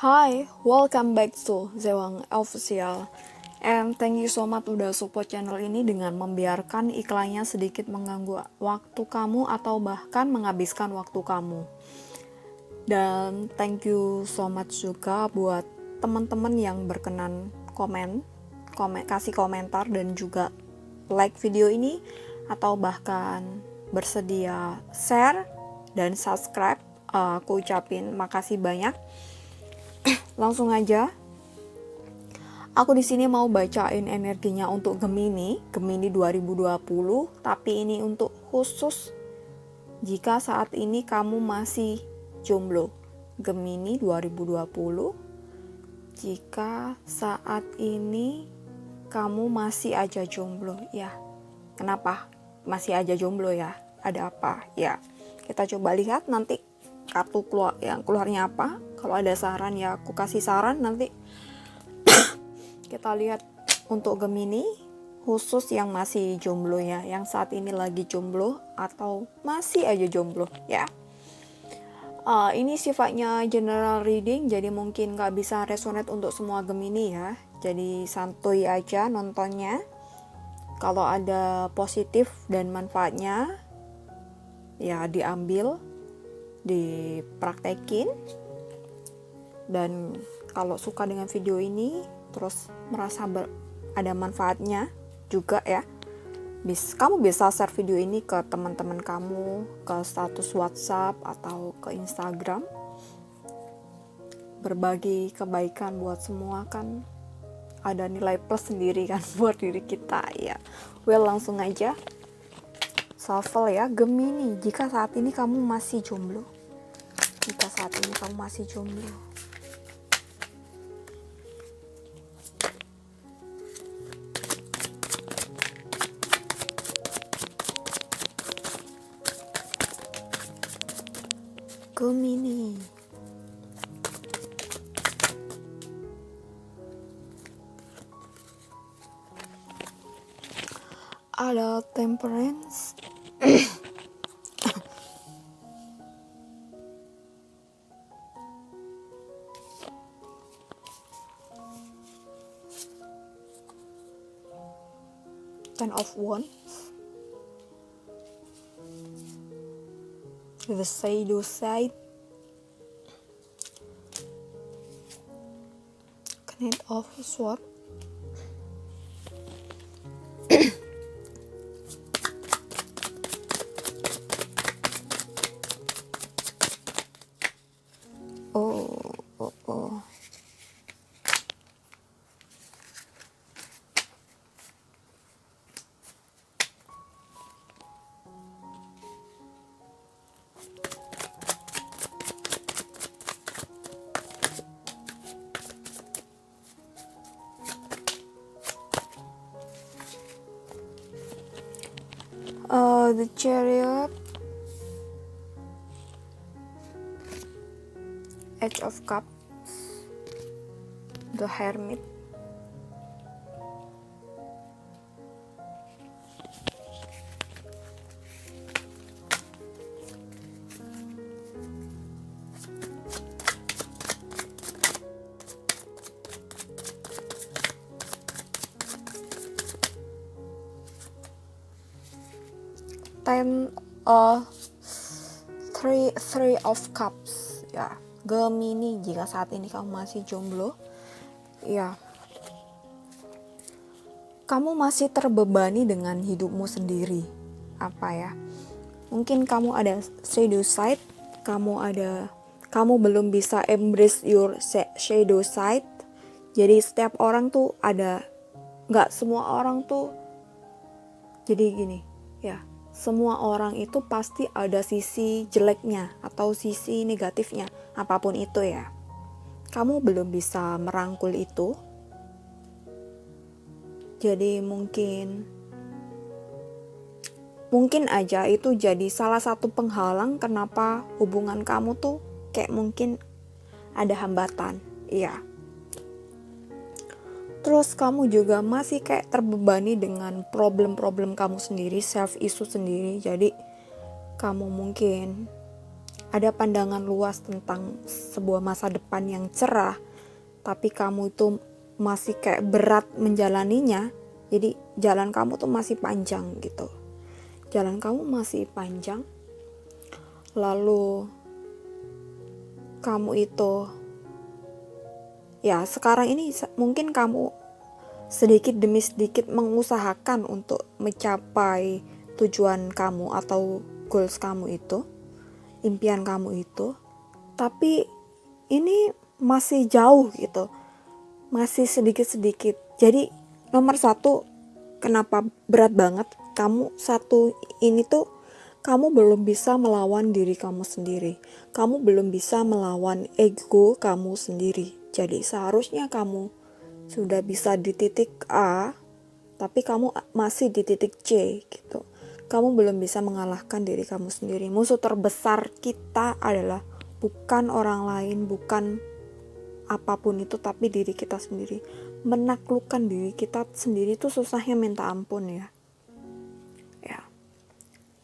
Hi, welcome back to Zewang Official. And thank you so much udah support channel ini dengan membiarkan iklannya sedikit mengganggu waktu kamu atau bahkan menghabiskan waktu kamu. Dan thank you so much juga buat teman-teman yang berkenan kasih komentar dan juga like video ini atau bahkan bersedia share dan subscribe. Aku ucapin makasih banyak. Langsung aja. Aku di sini mau bacain energinya untuk Gemini 2020, tapi ini untuk khusus jika saat ini kamu masih jomblo. Gemini 2020, jika saat ini kamu masih aja jomblo, ya. Kenapa masih aja jomblo ya? Ada apa? Ya, kita coba lihat nanti kartu keluarnya apa. Kalau ada saran ya aku kasih saran nanti. Kita lihat untuk Gemini khusus yang masih jomblo ya, yang saat ini lagi jomblo atau masih aja jomblo ya. Ini sifatnya general reading, jadi mungkin gak bisa resonate untuk semua Gemini ya. Jadi santuy aja nontonnya. Kalau ada positif dan manfaatnya ya diambil, dipraktekin. Dan kalau suka dengan video ini terus merasa ada manfaatnya juga ya, kamu bisa share video ini ke teman-teman kamu, ke status WhatsApp atau ke Instagram. Berbagi kebaikan buat semua kan ada nilai plus sendiri kan buat diri kita ya. Langsung aja shuffle ya. Gemini, jika saat ini kamu masih jomblo. Jika saat ini kamu masih jomblo. Gemini. Ada Temperance. Ten of Wands. The Shadow Side. Knight of Swords. Oh. The Chariot, Edge of Cups, The Hermit, Three of Cups ya. Gemini, jika saat ini kamu masih jomblo ya, kamu masih terbebani dengan hidupmu sendiri. Apa ya, mungkin kamu ada shadow side, kamu belum bisa embrace your shadow side. Jadi setiap orang tuh ada, nggak semua orang tuh, jadi gini ya, semua orang itu pasti ada sisi jeleknya atau sisi negatifnya, apapun itu ya. Kamu belum bisa merangkul itu. Jadi mungkin aja itu jadi salah satu penghalang kenapa hubungan kamu tuh kayak mungkin ada hambatan. Iya. Terus kamu juga masih kayak terbebani dengan problem-problem kamu sendiri, self issue sendiri. Jadi kamu mungkin ada pandangan luas tentang sebuah masa depan yang cerah, tapi kamu itu masih kayak berat menjalaninya. Jadi jalan kamu tuh masih panjang gitu. Jalan kamu masih panjang. Lalu kamu itu, ya sekarang ini mungkin kamu sedikit demi sedikit mengusahakan untuk mencapai tujuan kamu atau goals kamu itu, impian kamu itu. Tapi ini masih jauh gitu, masih sedikit-sedikit. Jadi nomor satu, kenapa berat banget? Kamu satu ini tuh, kamu belum bisa melawan diri kamu sendiri. Kamu belum bisa melawan ego kamu sendiri. Jadi seharusnya kamu sudah bisa di titik A, tapi kamu masih di titik C gitu. Kamu belum bisa mengalahkan diri kamu sendiri. Musuh terbesar kita adalah bukan orang lain, bukan apapun itu, tapi diri kita sendiri. Menaklukkan diri kita sendiri itu susahnya minta ampun ya.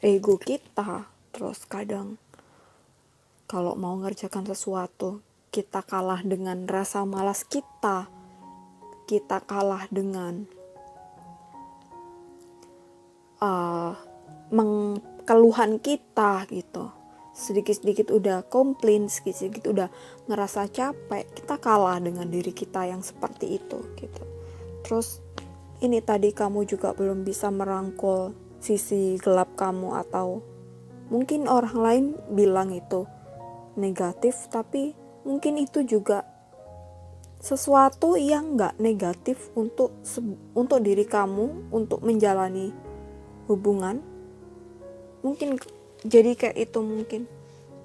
Ego kita, terus kadang kalau mau ngerjakan sesuatu, kita kalah dengan rasa malas kita kalah dengan keluhan kita gitu. Sedikit-sedikit udah komplain, sedikit-sedikit udah ngerasa capek, kita kalah dengan diri kita yang seperti itu gitu. Terus ini tadi kamu juga belum bisa merangkul sisi gelap kamu, atau mungkin orang lain bilang itu negatif, tapi mungkin itu juga sesuatu yang gak negatif untuk diri kamu, untuk menjalani hubungan. Mungkin jadi kayak itu mungkin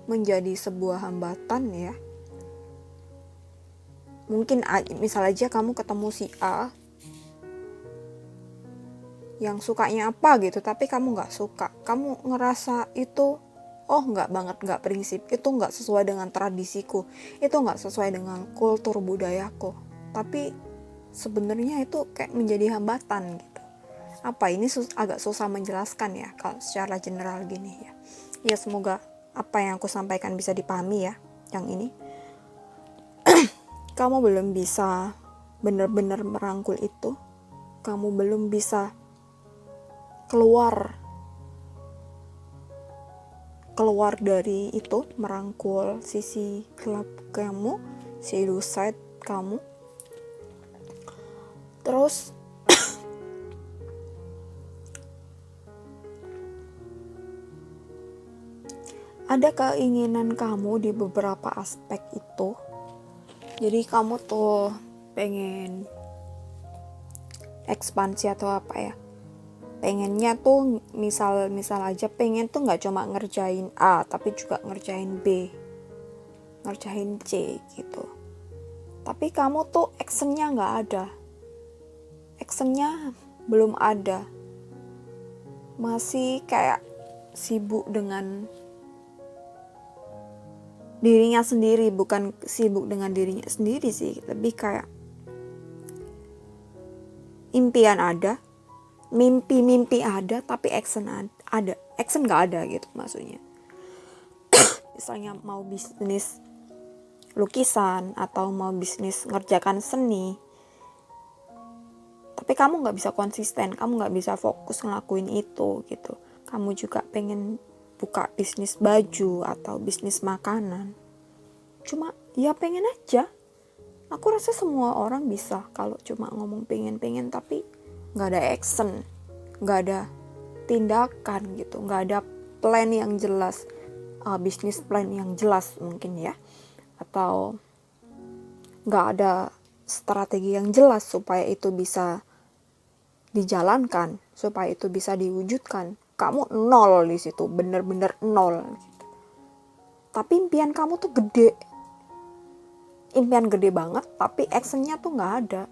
menjadi sebuah hambatan ya. Mungkin misal aja kamu ketemu si A yang sukanya apa gitu, tapi kamu gak suka. Kamu ngerasa itu, oh gak banget, gak prinsip, itu gak sesuai dengan tradisiku, itu gak sesuai dengan kultur budayaku. Tapi sebenarnya itu kayak menjadi hambatan gitu. Apa ini agak susah menjelaskan ya kalau secara general gini ya. Ya semoga apa yang aku sampaikan bisa dipahami ya. Yang ini kamu belum bisa benar-benar merangkul itu. Kamu belum bisa keluar dari itu, merangkul sisi gelap kamu, si shadow side kamu. Terus ada keinginan kamu di beberapa aspek itu. Jadi kamu tuh pengen ekspansi atau apa ya, pengennya tuh misal aja pengen tuh gak cuma ngerjain A, tapi juga ngerjain B, ngerjain C gitu. Tapi kamu tuh actionnya gak ada, actionnya belum ada, masih kayak sibuk dengan dirinya sendiri. Bukan sibuk dengan dirinya sendiri sih, lebih kayak impian ada, mimpi ada, tapi action gak ada gitu maksudnya. Misalnya mau bisnis lukisan atau mau bisnis ngerjakan seni, tapi kamu gak bisa konsisten, kamu gak bisa fokus ngelakuin itu gitu. Kamu juga pengen buka bisnis baju atau bisnis makanan, cuma ya pengen aja. Aku rasa semua orang bisa kalau cuma ngomong pengen, tapi gak ada action, gak ada tindakan gitu, gak ada plan yang jelas, bisnis plan yang jelas mungkin ya, atau gak ada strategi yang jelas supaya itu bisa dijalankan, supaya itu bisa diwujudkan. Kamu nol di situ, bener-bener nol gitu. Tapi impian kamu tuh gede, impian gede banget, tapi actionnya tuh gak ada.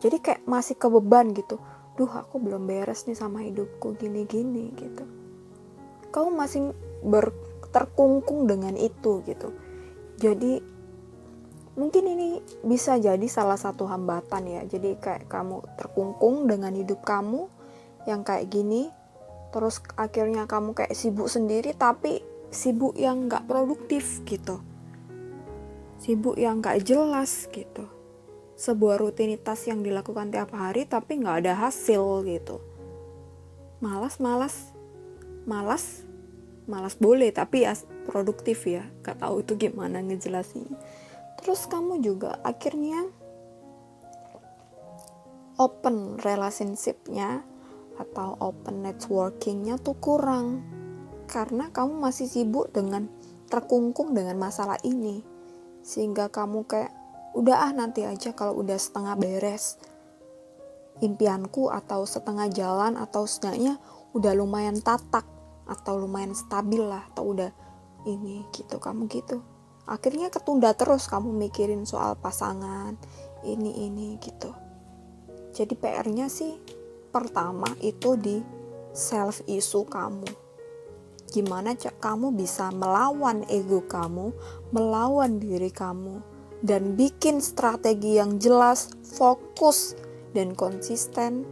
Jadi kayak masih kebeban gitu. Duh, aku belum beres nih sama hidupku gini-gini gitu. Kamu masih terkungkung dengan itu gitu. Jadi mungkin ini bisa jadi salah satu hambatan ya. Jadi kayak kamu terkungkung dengan hidup kamu yang kayak gini. Terus akhirnya kamu kayak sibuk sendiri, tapi sibuk yang gak produktif gitu, sibuk yang gak jelas gitu, sebuah rutinitas yang dilakukan tiap hari tapi gak ada hasil gitu. Malas boleh tapi ya produktif ya, gak tahu itu gimana ngejelasin. Terus kamu juga akhirnya open relationship-nya atau open networking-nya tuh kurang, karena kamu masih sibuk dengan terkungkung dengan masalah ini, sehingga kamu kayak udah nanti aja kalau udah setengah beres impianku, atau setengah jalan, atau setidaknya udah lumayan tatak atau lumayan stabil lah, atau udah ini gitu, kamu gitu akhirnya ketunda terus, kamu mikirin soal pasangan ini gitu. Jadi PR-nya sih pertama itu di self issue kamu. Gimana kamu bisa melawan ego kamu, melawan diri kamu, dan bikin strategi yang jelas, fokus, dan konsisten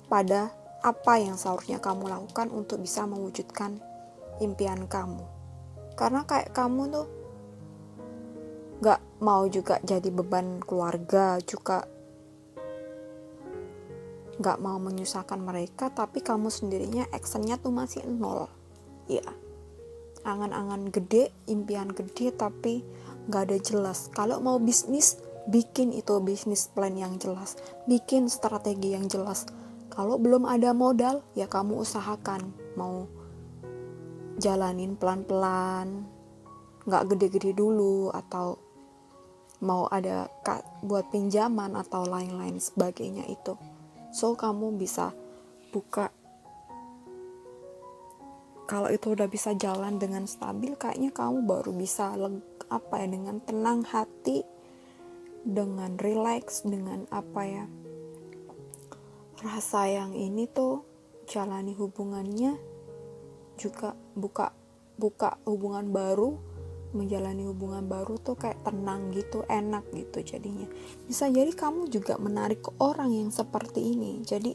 pada apa yang seharusnya kamu lakukan untuk bisa mewujudkan impian kamu. Karena kayak kamu tuh gak mau juga jadi beban keluarga, juga gak mau menyusahkan mereka, tapi kamu sendirinya actionnya tuh masih nol. Ya, angan-angan gede, impian gede, tapi gak ada jelas. Kalau mau bisnis, bikin itu bisnis plan yang jelas, bikin strategi yang jelas. Kalau belum ada modal, ya kamu usahakan mau jalanin pelan-pelan, gak gede-gede dulu, atau mau ada buat pinjaman atau lain-lain sebagainya itu. So kamu bisa buka, kalau itu udah bisa jalan dengan stabil, kayaknya kamu baru bisa dengan tenang hati, dengan relax, dengan rasa yang ini tuh jalani hubungannya, juga buka hubungan baru, menjalani hubungan baru tuh kayak tenang gitu, enak gitu jadinya. Bisa jadi kamu juga menarik ke orang yang seperti ini. Jadi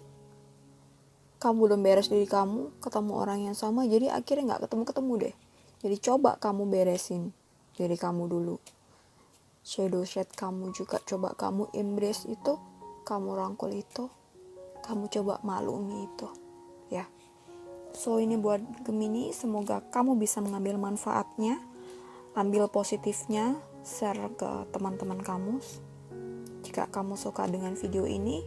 kamu belum beres diri kamu, ketemu orang yang sama, jadi akhirnya gak ketemu-ketemu deh. Jadi coba kamu beresin diri kamu dulu. Shadow shed kamu juga coba kamu embrace itu, kamu rangkul itu, kamu coba maklumi itu ya. So ini buat Gemini, semoga kamu bisa mengambil manfaatnya, ambil positifnya, share ke teman-teman kamu. Jika kamu suka dengan video ini,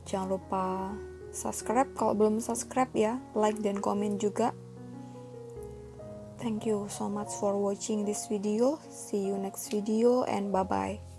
jangan lupa subscribe kalau belum subscribe ya, like dan komen juga. Thank you so much for watching this video. See you next video and bye bye.